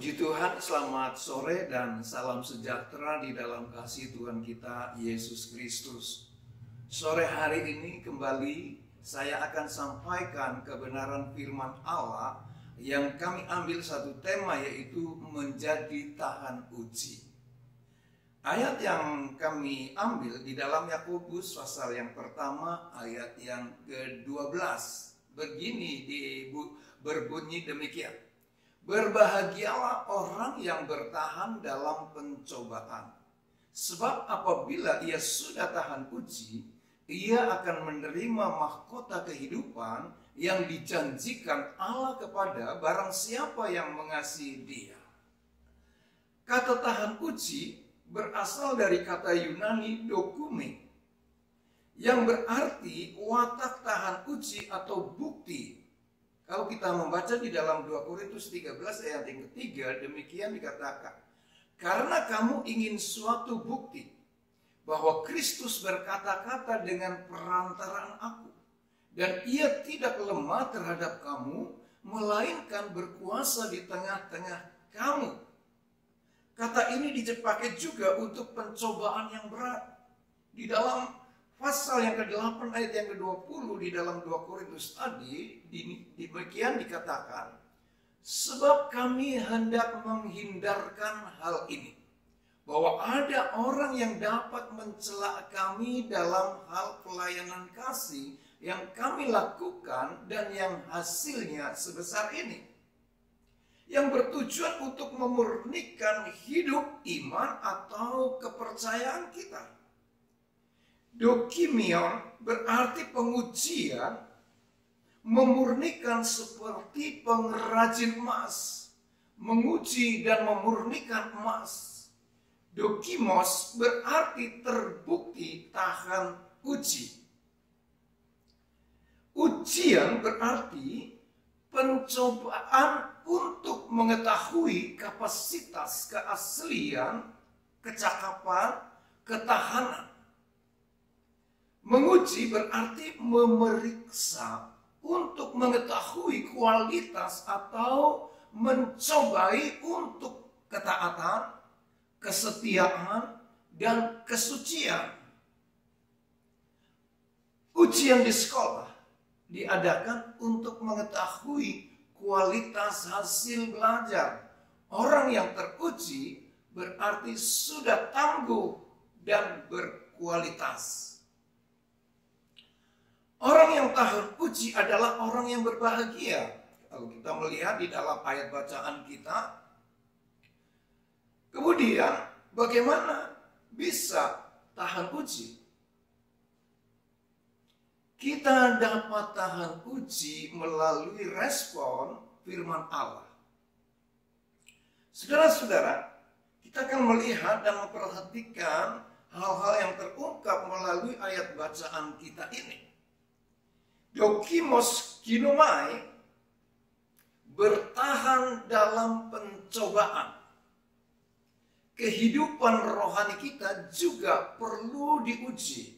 Puji Tuhan, selamat sore dan salam sejahtera di dalam kasih Tuhan kita Yesus Kristus. Sore hari ini kembali saya akan sampaikan kebenaran firman Allah yang kami ambil satu tema, yaitu menjadi tahan uji. Ayat yang kami ambil di dalam Yakobus pasal yang pertama ayat yang ke-12 begini berbunyi demikian. Berbahagialah orang yang bertahan dalam pencobaan, sebab apabila ia sudah tahan uji, ia akan menerima mahkota kehidupan yang dijanjikan Allah kepada barang siapa yang mengasihi Dia. Kata tahan uji berasal dari kata Yunani dokume, yang berarti watak tahan uji atau bukti. Kalau kita membaca di dalam 2 Korintus 13 ayat yang ketiga, demikian dikatakan, karena kamu ingin suatu bukti bahwa Kristus berkata-kata dengan perantaraan aku, dan ia tidak lemah terhadap kamu, melainkan berkuasa di tengah-tengah kamu. Kata ini dipakai juga untuk pencobaan yang berat. Di dalam pasal yang ke-8 ayat yang ke-20 di dalam 2 Korintus tadi, demikian dikatakan, sebab kami hendak menghindarkan hal ini, bahwa ada orang yang dapat mencela kami dalam hal pelayanan kasih yang kami lakukan dan yang hasilnya sebesar ini, yang bertujuan untuk memurnikan hidup iman atau kepercayaan kita. Dokimion berarti pengujian, memurnikan seperti pengrajin emas, menguji dan memurnikan emas. Dokimos berarti terbukti tahan uji. Ujian berarti pencobaan untuk mengetahui kapasitas, keaslian, kecakapan, ketahanan. Menguji berarti memeriksa untuk mengetahui kualitas atau mencobai untuk ketaatan, kesetiaan, dan kesucian. Ujian di sekolah diadakan untuk mengetahui kualitas hasil belajar. Orang yang teruji berarti sudah tangguh dan berkualitas. Orang yang tahan uji adalah orang yang berbahagia. Kalau kita melihat di dalam ayat bacaan kita, kemudian bagaimana bisa tahan uji? Kita dapat tahan uji melalui respon firman Allah. Saudara-saudara, kita akan melihat dan memperhatikan hal-hal yang terungkap melalui ayat bacaan kita ini. Dokimos kinomai, bertahan dalam pencobaan. Kehidupan rohani kita juga perlu diuji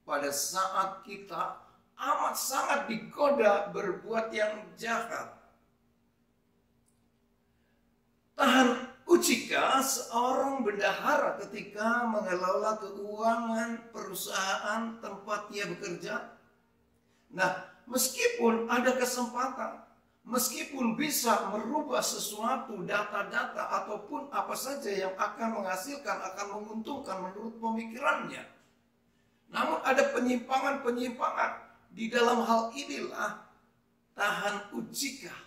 pada saat kita amat sangat digoda berbuat yang jahat. Tahan ujikah seorang bendahara ketika mengelola keuangan perusahaan tempat ia bekerja? Nah, meskipun ada kesempatan, meskipun bisa merubah sesuatu, data-data ataupun apa saja yang akan menghasilkan, akan menguntungkan menurut pemikirannya, namun ada penyimpangan-penyimpangan. Di dalam hal inilah tahan ujikah.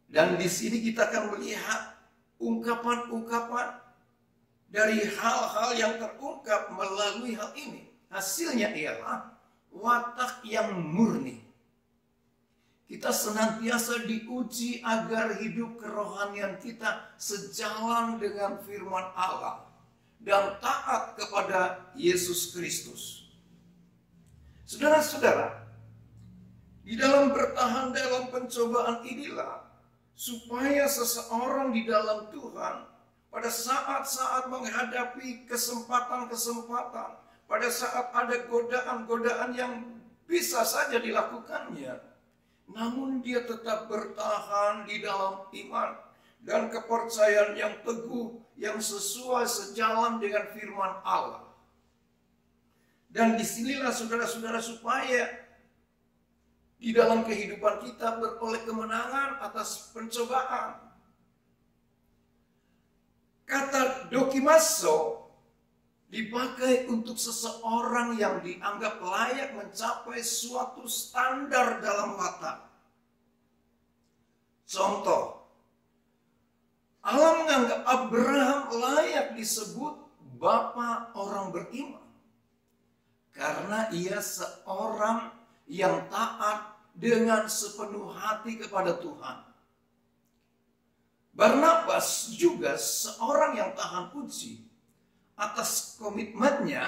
Dan di sini kita akan melihat ungkapan-ungkapan dari hal-hal yang terungkap melalui hal ini. Hasilnya ialah watak yang murni. Kita senantiasa diuji agar hidup kerohanian kita sejalan dengan firman Allah dan taat kepada Yesus Kristus. Saudara-saudara, di dalam bertahan dalam pencobaan inilah supaya seseorang di dalam Tuhan pada saat-saat menghadapi kesempatan-kesempatan, pada saat ada godaan-godaan yang bisa saja dilakukannya, namun dia tetap bertahan di dalam iman dan kepercayaan yang teguh, yang sesuai sejalan dengan firman Allah. Dan disinilah saudara-saudara supaya di dalam kehidupan kita beroleh kemenangan atas pencobaan. Kata dokimaso dipakai untuk seseorang yang dianggap layak mencapai suatu standar dalam watak. Contoh, Allah menganggap Abraham layak disebut bapa orang beriman karena ia seorang yang taat dengan sepenuh hati kepada Tuhan. Barnabas juga seorang yang tahan uji atas komitmennya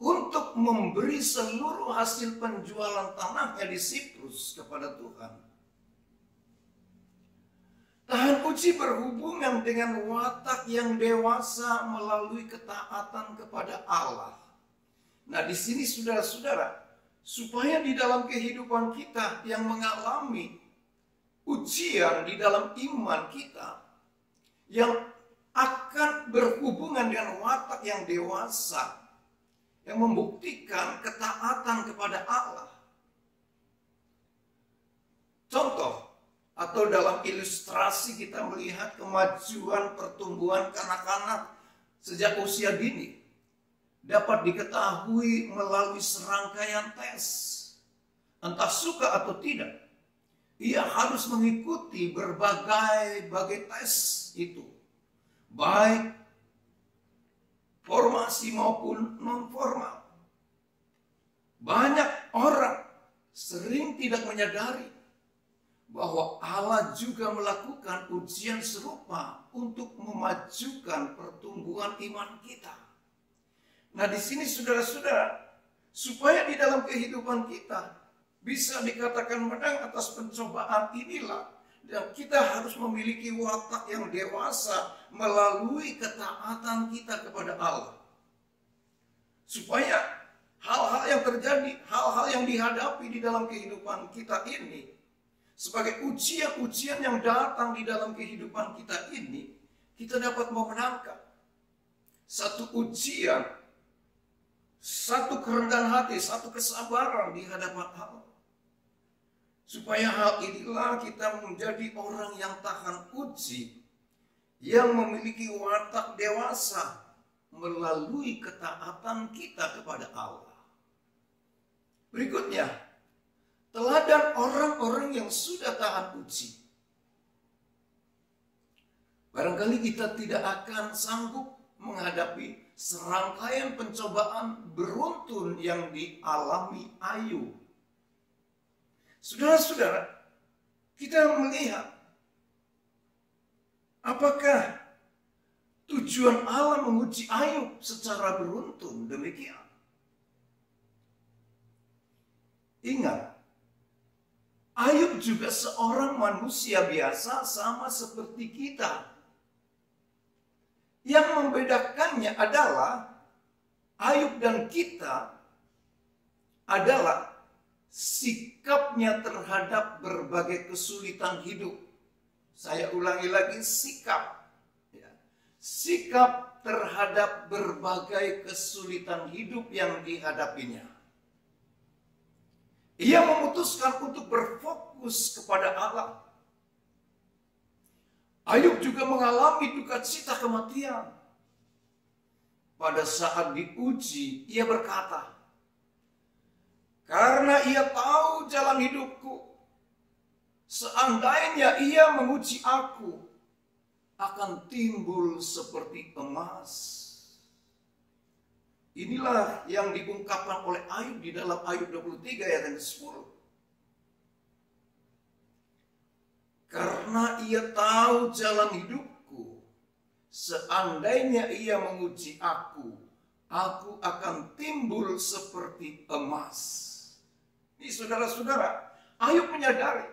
untuk memberi seluruh hasil penjualan tanahnya di Siprus kepada Tuhan. Tahan uji berhubungan dengan watak yang dewasa melalui ketaatan kepada Allah. Nah, di sini saudara-saudara, supaya di dalam kehidupan kita yang mengalami ujian di dalam iman kita yang akan berhubungan dengan watak yang dewasa yang membuktikan ketaatan kepada Allah. Contoh atau dalam ilustrasi kita melihat kemajuan pertumbuhan kanak-kanak sejak usia dini dapat diketahui melalui serangkaian tes. Entah suka atau tidak, ia harus mengikuti berbagai tes itu, baik formasi maupun non-formal. Banyak orang sering tidak menyadari bahwa Allah juga melakukan ujian serupa untuk memajukan pertumbuhan iman kita. Nah, di sini saudara-saudara, supaya di dalam kehidupan kita bisa dikatakan menang atas pencobaan inilah, dan kita harus memiliki watak yang dewasa melalui ketaatan kita kepada Allah. Supaya hal-hal yang terjadi, hal-hal yang dihadapi di dalam kehidupan kita ini, sebagai ujian-ujian yang datang di dalam kehidupan kita ini, kita dapat memenangkan satu ujian, satu kerendahan hati, satu kesabaran di hadapan Allah. Supaya hal inilah kita menjadi orang yang tahan uji, yang memiliki watak dewasa melalui ketaatan kita kepada Allah. Berikutnya, teladan orang-orang yang sudah tahan uji. Barangkali kita tidak akan sanggup menghadapi serangkaian pencobaan beruntun yang dialami Ayub. Saudara-saudara, kita melihat apakah tujuan Allah menguji Ayub secara beruntun demikian. Ingat, Ayub juga seorang manusia biasa sama seperti kita. Yang membedakannya adalah Ayub dan kita adalah sikapnya terhadap berbagai kesulitan hidup. Saya ulangi lagi, sikap. Sikap terhadap berbagai kesulitan hidup yang dihadapinya. Ia memutuskan untuk berfokus kepada Allah. Ayub juga mengalami duka cita kematian. Pada saat diuji, ia berkata, "Karena ia tahu jalan hidupku, seandainya ia menguji aku, akan timbul seperti emas." Inilah yang diungkapkan oleh Ayub di dalam Ayub 23 ayat yang 10. Karena ia tahu jalan hidupku, seandainya ia menguji aku akan timbul seperti emas. Ini saudara-saudara, Ayub menyadari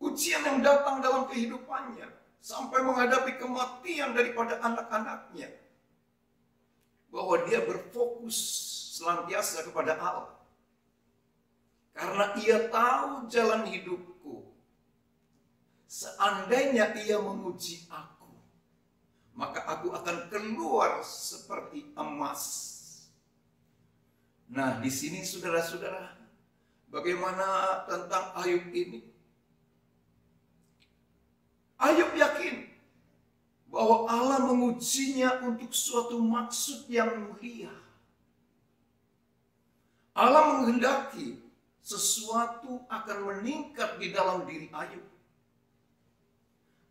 ujian yang datang dalam kehidupannya sampai menghadapi kematian daripada anak-anaknya, bahwa dia berfokus senantiasa kepada Allah. karena ia tahu jalan hidupku. Seandainya ia memuji aku, maka aku akan keluar seperti emas. Nah, di sini saudara-saudara, bagaimana tentang Ayub ini? Ayub yakin bahwa Allah mengujinya untuk suatu maksud yang mulia. Allah menghendaki sesuatu akan meningkat di dalam diri Ayub.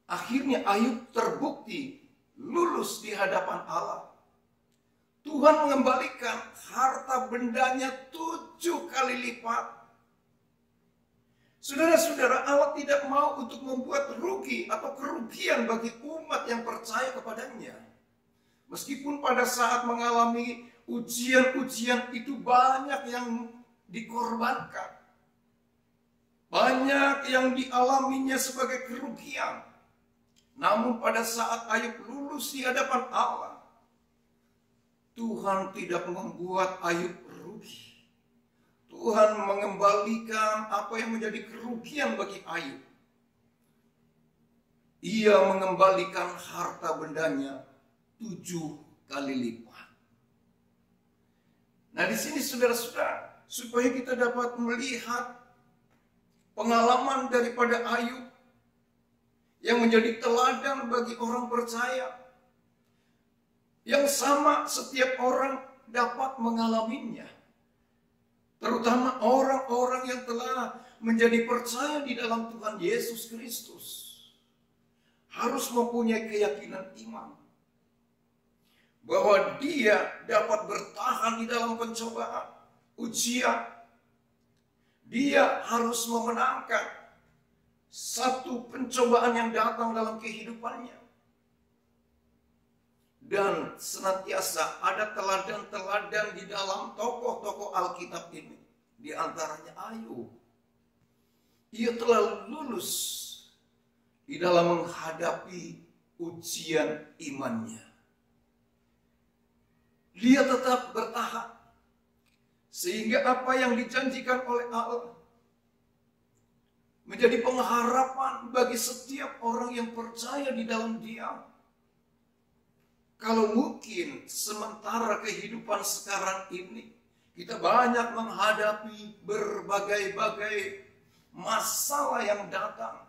Akhirnya Ayub terbukti lulus di hadapan Allah. Tuhan mengembalikan harta bendanya 7 kali lipat. Saudara-saudara, Allah tidak mau untuk membuat rugi atau kerugian bagi umat yang percaya kepadanya. Meskipun pada saat mengalami ujian-ujian itu banyak yang dikorbankan. Banyak yang dialaminya sebagai kerugian. Namun pada saat Ayub lulus di hadapan Allah, Tuhan tidak membuat Ayub rugi. Tuhan mengembalikan apa yang menjadi kerugian bagi Ayub. Ia mengembalikan harta bendanya 7 kali lipat. Nah, di sini saudara-saudara, supaya kita dapat melihat pengalaman daripada Ayub yang menjadi teladan bagi orang percaya. Yang sama setiap orang dapat mengalaminya. Terutama orang-orang yang telah menjadi percaya di dalam Tuhan Yesus Kristus. Harus mempunyai keyakinan iman. Bahwa dia dapat bertahan di dalam pencobaan, ujian. Dia harus memenangkan satu pencobaan yang datang dalam kehidupannya. Dan senantiasa ada teladan-teladan di dalam tokoh-tokoh Alkitab ini. Di antaranya Ayub. Ia telah lulus di dalam menghadapi ujian imannya. Dia tetap bertahan. Sehingga apa yang dijanjikan oleh Allah menjadi pengharapan bagi setiap orang yang percaya di dalam Dia. Kalau mungkin sementara kehidupan sekarang ini kita banyak menghadapi berbagai-bagai masalah yang datang.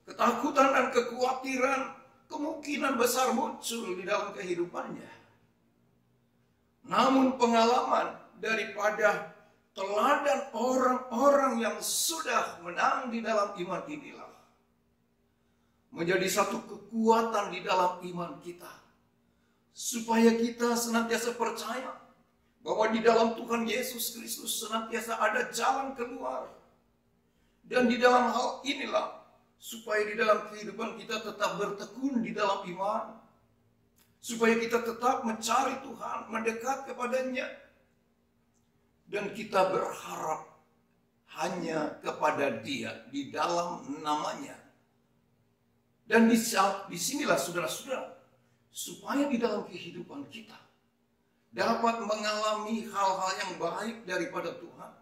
Ketakutan dan kekhawatiran kemungkinan besar muncul di dalam kehidupannya. Namun pengalaman daripada teladan orang-orang yang sudah menang di dalam iman inilah menjadi satu kekuatan di dalam iman kita. Supaya kita senantiasa percaya bahwa di dalam Tuhan Yesus Kristus senantiasa ada jalan keluar. Dan di dalam hal inilah, supaya di dalam kehidupan kita tetap bertekun di dalam iman. Supaya kita tetap mencari Tuhan, mendekat kepadanya. Dan kita berharap hanya kepada Dia di dalam namanya. Dan disinilah saudara-saudara, supaya di dalam kehidupan kita dapat mengalami hal-hal yang baik daripada Tuhan.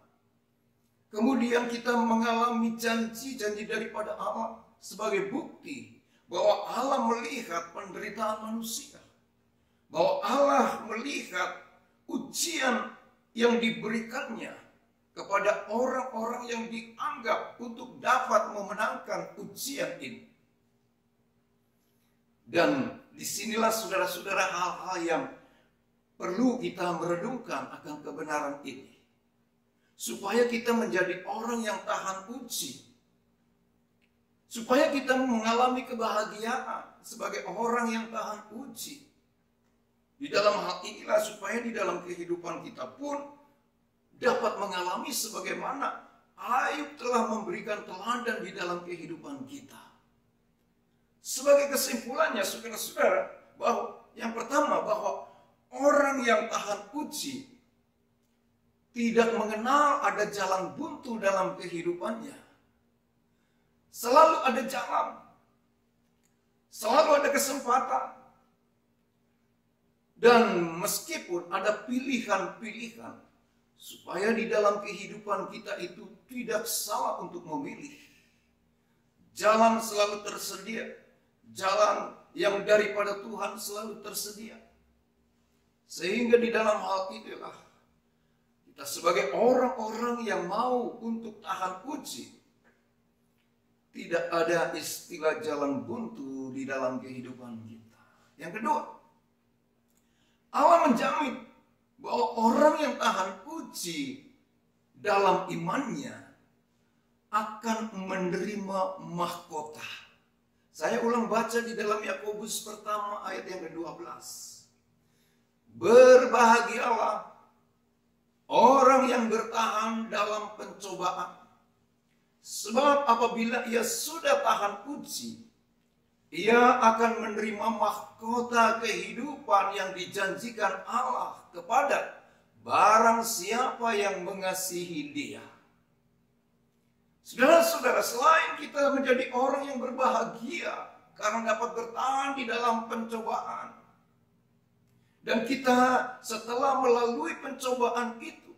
Kemudian kita mengalami janji-janji daripada Allah sebagai bukti bahwa Allah melihat penderitaan manusia. Bahwa Allah melihat ujian yang diberikannya kepada orang-orang yang dianggap untuk dapat memenangkan ujian ini. Dan disinilah saudara-saudara hal-hal yang perlu kita merenungkan akan kebenaran ini. Supaya kita menjadi orang yang tahan uji. Supaya kita mengalami kebahagiaan sebagai orang yang tahan uji. Di dalam hal inilah supaya di dalam kehidupan kita pun dapat mengalami sebagaimana Ayub telah memberikan teladan di dalam kehidupan kita. Sebagai kesimpulannya, saudara-saudara, bahwa yang pertama bahwa orang yang tahan uji tidak mengenal ada jalan buntu dalam kehidupannya. Selalu ada jalan, selalu ada kesempatan, dan meskipun ada pilihan-pilihan, supaya di dalam kehidupan kita itu tidak salah untuk memilih. Jalan selalu tersedia, jalan yang daripada Tuhan selalu tersedia. Sehingga di dalam hal itulah kita sebagai orang-orang yang mau untuk tahan uji, tidak ada istilah jalan buntu di dalam kehidupan kita. Yang kedua, Allah menjamin bahwa orang yang tahan uji dalam imannya akan menerima mahkota. Saya ulang baca di dalam Yakobus pertama ayat yang ke-12. Berbahagialah orang yang bertahan dalam pencobaan. Sebab apabila ia sudah tahan uji, ia akan menerima mahkota kehidupan yang dijanjikan Allah kepada barang siapa yang mengasihi Dia. Saudara-saudara, selain kita menjadi orang yang berbahagia karena dapat bertahan di dalam pencobaan, dan kita setelah melalui pencobaan itu,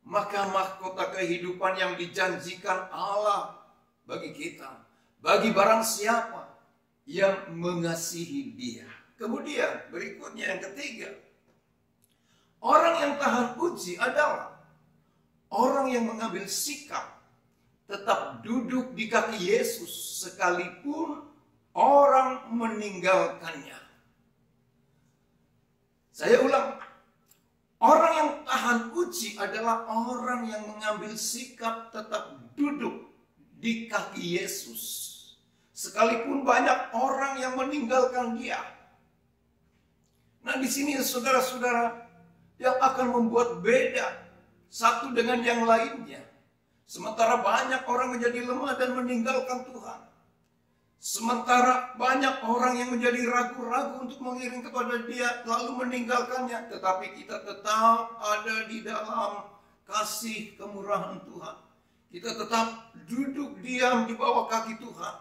maka mahkota kehidupan yang dijanjikan Allah bagi kita, bagi barang siapa yang mengasihi Dia. Kemudian berikutnya yang ketiga, orang yang tahan uji adalah orang yang mengambil sikap tetap duduk di kaki Yesus sekalipun orang meninggalkannya. Saya ulang, orang yang tahan uji adalah orang yang mengambil sikap tetap duduk di kaki Yesus sekalipun banyak orang yang meninggalkan Dia. Nah, di sini saudara-saudara yang akan membuat beda satu dengan yang lainnya. Sementara banyak orang menjadi lemah dan meninggalkan Tuhan. Sementara banyak orang yang menjadi ragu-ragu untuk mengiring kepada Dia lalu meninggalkannya. Tetapi kita tetap ada di dalam kasih kemurahan Tuhan. Kita tetap duduk diam di bawah kaki Tuhan.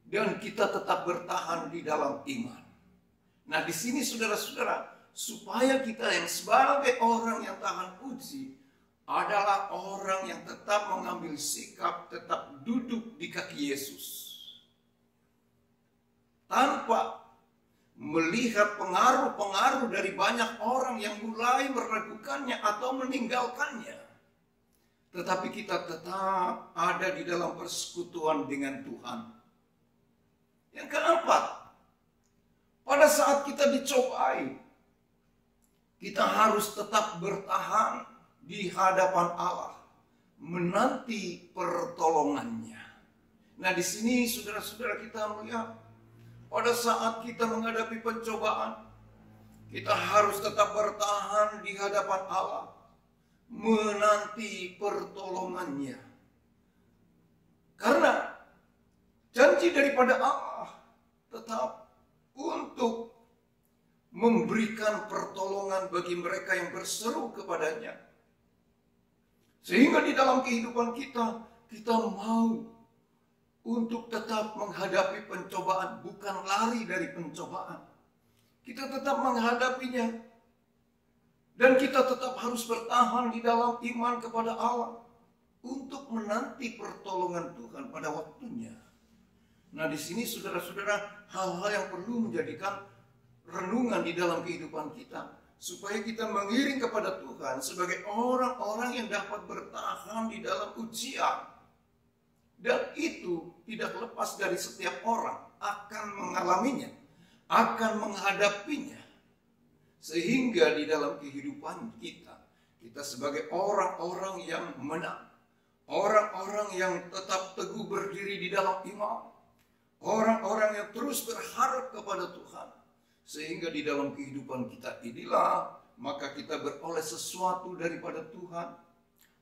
Dan kita tetap bertahan di dalam iman. Nah, di sini saudara-saudara, supaya kita yang sebagai orang yang tahan uji adalah orang yang tetap mengambil sikap, tetap duduk di kaki Yesus. Tanpa melihat pengaruh-pengaruh dari banyak orang yang mulai meragukannya atau meninggalkannya. Tetapi kita tetap ada di dalam persekutuan dengan Tuhan. Yang keempat, pada saat kita dicobai, kita harus tetap bertahan di hadapan Allah, menanti pertolongannya. Nah, di sini saudara-saudara kita melihat, pada saat kita menghadapi pencobaan, kita harus tetap bertahan di hadapan Allah, menanti pertolongannya. Karena janji daripada Allah tetap untuk memberikan pertolongan bagi mereka yang berseru kepadanya. Sehingga di dalam kehidupan kita, kita mau untuk tetap menghadapi pencobaan, bukan lari dari pencobaan. Kita tetap menghadapinya. Dan kita tetap harus bertahan di dalam iman kepada Allah untuk menanti pertolongan Tuhan pada waktunya. Nah, di sini saudara-saudara, hal-hal yang perlu menjadikan renungan di dalam kehidupan kita, supaya kita mengiring kepada Tuhan sebagai orang-orang yang dapat bertahan di dalam ujian. Dan itu tidak lepas dari setiap orang akan mengalaminya, akan menghadapinya. Sehingga di dalam kehidupan kita, kita sebagai orang-orang yang menang, orang-orang yang tetap teguh berdiri di dalam iman, orang-orang yang terus berharap kepada Tuhan. Sehingga di dalam kehidupan kita inilah, maka kita beroleh sesuatu daripada Tuhan.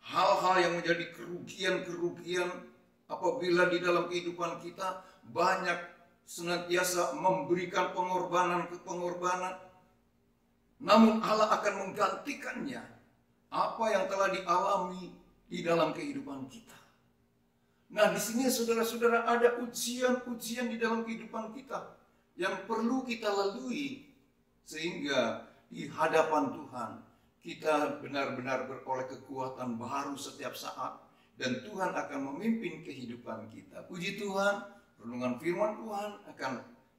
Hal-hal yang menjadi kerugian-kerugian apabila di dalam kehidupan kita banyak senantiasa memberikan pengorbanan ke pengorbanan. Namun Allah akan menggantikannya apa yang telah dialami di dalam kehidupan kita. Nah, di sini saudara-saudara ada ujian-ujian di dalam kehidupan kita yang perlu kita lalui, sehingga di hadapan Tuhan kita benar-benar beroleh kekuatan baru setiap saat, dan Tuhan akan memimpin kehidupan kita. Puji Tuhan, renungan firman Tuhan akan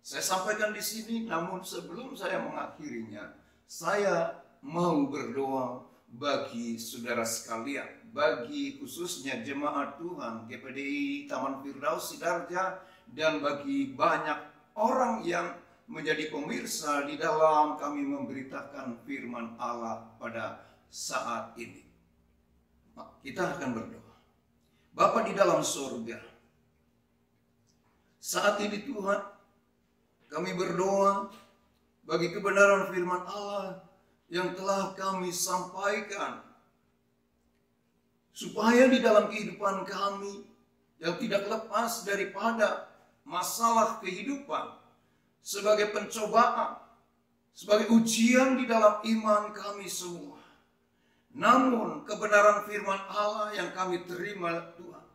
saya sampaikan di sini. Namun sebelum saya mengakhirinya, saya mau berdoa bagi saudara sekalian, bagi khususnya jemaat Tuhan GPDI Taman Firdaus Sidarja, dan bagi banyak orang yang menjadi pemirsa di dalam kami memberitakan firman Allah pada saat ini. Kita akan berdoa. Bapa di dalam surga, saat ini Tuhan, kami berdoa bagi kebenaran firman Allah yang telah kami sampaikan, supaya di dalam kehidupan kami yang tidak lepas daripada masalah kehidupan, sebagai pencobaan, sebagai ujian di dalam iman kami semua. Namun kebenaran firman Allah yang kami terima Tuhan,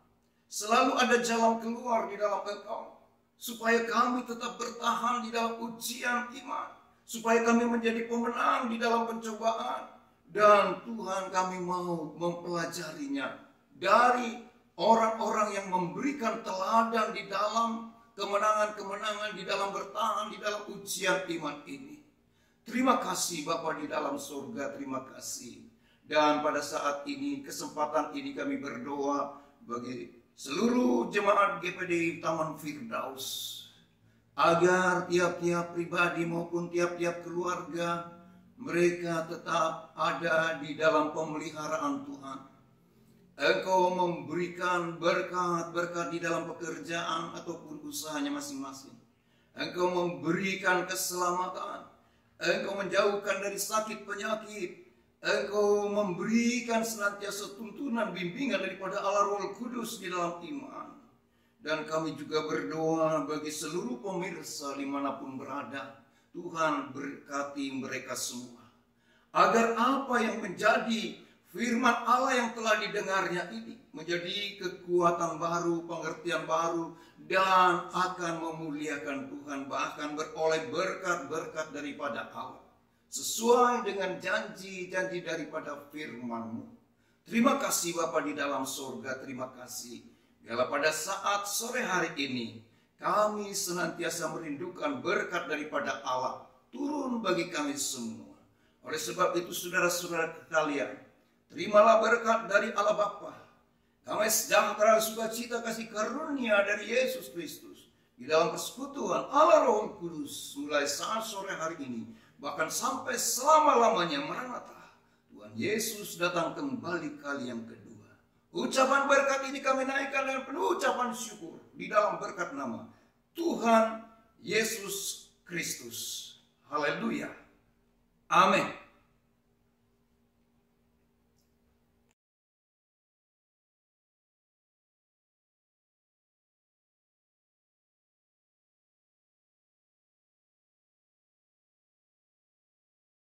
selalu ada jalan keluar di dalam Engkau, supaya kami tetap bertahan di dalam ujian iman, supaya kami menjadi pemenang di dalam pencobaan. Dan Tuhan, kami mau mempelajarinya dari orang-orang yang memberikan teladan di dalam kemenangan-kemenangan, di dalam bertahan, di dalam ujian iman ini. Terima kasih Bapa di dalam surga, terima kasih. Dan pada saat ini, kesempatan ini kami berdoa bagi seluruh jemaat GPDI Taman Firdaus, agar tiap-tiap pribadi maupun tiap-tiap keluarga, mereka tetap ada di dalam pemeliharaan Tuhan. Engkau memberikan berkat-berkat di dalam pekerjaan ataupun usahanya masing-masing. Engkau memberikan keselamatan. Engkau menjauhkan dari sakit penyakit. Engkau memberikan senantiasa tuntunan bimbingan daripada Allah Roh Kudus di dalam iman. Dan kami juga berdoa bagi seluruh pemirsa dimanapun berada. Tuhan berkati mereka semua, agar apa yang menjadi firman Allah yang telah didengarnya ini menjadi kekuatan baru, pengertian baru, dan akan memuliakan Tuhan, bahkan beroleh berkat-berkat daripada Allah, sesuai dengan janji-janji daripada firman-Mu. Terima kasih Bapa di dalam surga, terima kasih. Bila pada saat sore hari ini, kami senantiasa merindukan berkat daripada Allah turun bagi kami semua. Oleh sebab itu saudara-saudara kalian, terimalah berkat dari Allah Bapa, damai sejahtera, sukacita, kasih karunia dari Yesus Kristus di dalam persekutuan Allah Roh Kudus, mulai saat sore hari ini, bahkan sampai selama-lamanya. Maranatha, Tuhan Yesus datang kembali kali yang kedua. Ucapan berkat ini kami naikkan dengan penuh ucapan syukur di dalam berkat nama Tuhan Yesus Kristus. Haleluya. Amin.